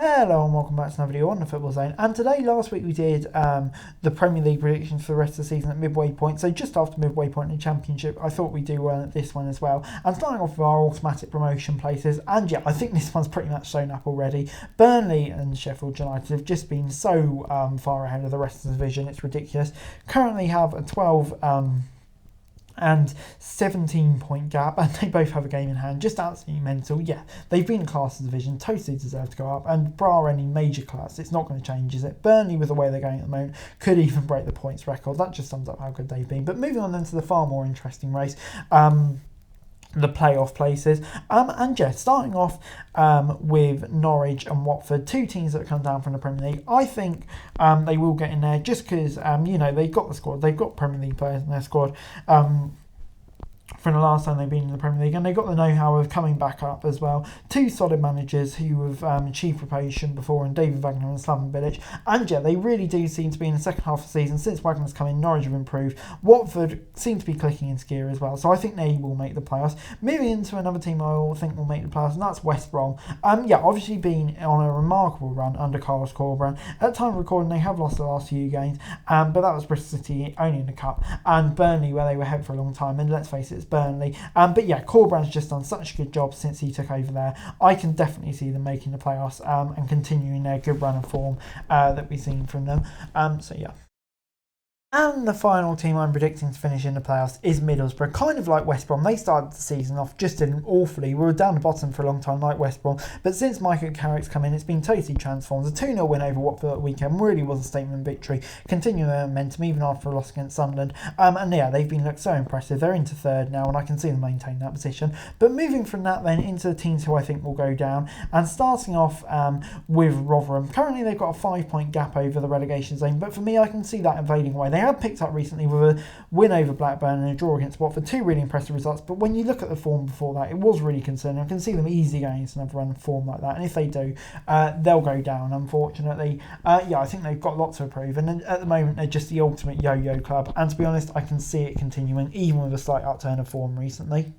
Hello and welcome back to another video on the Football Zone. And today, last week we did the Premier League predictions for the rest of the season at midway point. So just after midway point in the Championship, I thought we'd do well at this one as well. And starting off with our automatic promotion places, and yeah, I think this one's pretty much shown up already. Burnley and Sheffield United have just been so far ahead of the rest of the division, it's ridiculous. Currently have a 12 and 17-point gap, and they both have a game in hand. Just absolutely mental. Yeah, they've been in class of division, totally deserve to go up, and bar any major class, it's not going to change, is it? Burnley, with the way they're going at the moment, could even break the points record. That just sums up how good they've been. But moving on then to the far more interesting race, the playoff places, and yeah, starting off with Norwich and Watford, two teams that have come down from the Premier League. I think they will get in there just because they've got the squad, they've got Premier League players in their squad from the last time they've been in the Premier League, and they've got the know-how of coming back up as well. Two solid managers who have achieved promotion before, in David Wagner and Slaven Bilic. And yeah, they really do seem to be in the second half of the season. Since Wagner's come in, Norwich have improved. Watford seem to be clicking into gear as well, so I think they will make the playoffs. Moving into another team I think will make the playoffs, and that's West Brom. Obviously been on a remarkable run under Carlos Corberán. At the time of recording, they have lost the last few games, but that was Bristol City only in the Cup, and Burnley, where they were ahead for a long time, and let's face it, it's Burnley. But yeah, Corberán's just done such a good job since he took over there. I can definitely see them making the playoffs and continuing their good run of form that we've seen from them. So yeah. And the final team I'm predicting to finish in the playoffs is Middlesbrough. Kind of like West Brom, they started the season off just awfully. We were down the bottom for a long time like West Brom, but since Michael Carrick's come in, it's been totally transformed. A 2-0 win over Watford that weekend really was a statement victory, continuing their momentum even after a loss against Sunderland. And yeah, they've been looked so impressive. They're into third now, and I can see them maintain that position. But moving from that then into the teams who I think will go down, and starting off with Rotherham. Currently they've got a 5-point gap over the relegation zone, but for me I can see that evading away. They have picked up recently with a win over Blackburn and a draw against Watford, two really impressive results, but when you look at the form before that, it was really concerning. I can see them easily going into another run of form like that, and if they do, they'll go down, unfortunately. I think they've got lots to improve, and at the moment they're just the ultimate yo-yo club, and to be honest, I can see it continuing, even with a slight upturn of form recently.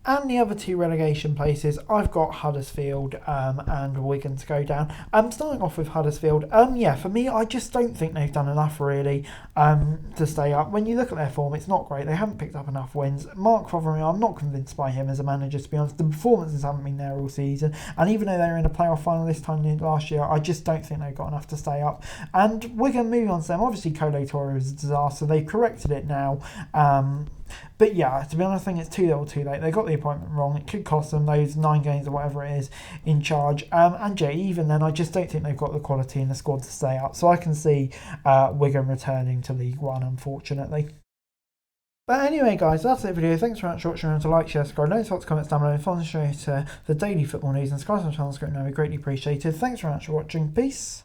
And the other two relegation places, I've got Huddersfield and Wigan to go down. Starting off with Huddersfield, for me, I just don't think they've done enough really to stay up. When you look at their form, it's not great. They haven't picked up enough wins. Mark Fotheringham, I'm not convinced by him as a manager, to be honest. The performances haven't been there all season, and even though they were in a playoff final this time last year, I just don't think they've got enough to stay up. And Wigan, moving on to them, obviously Kolo Toure was a disaster. They've corrected it now. But yeah, to be honest, I think it's too little too late. They got the appointment wrong. It could cost them those 9 games or whatever it is in charge. Even then, I just don't think they've got the quality in the squad to stay up. So I can see Wigan returning to League One, unfortunately. But anyway, guys, that's it for the video. Thanks very much for watching. Remember to like, share, subscribe, notice what's comments down below, and follow us to the daily football news and subscribe to the channel. That'd be greatly appreciated. Thanks very much for watching. Peace.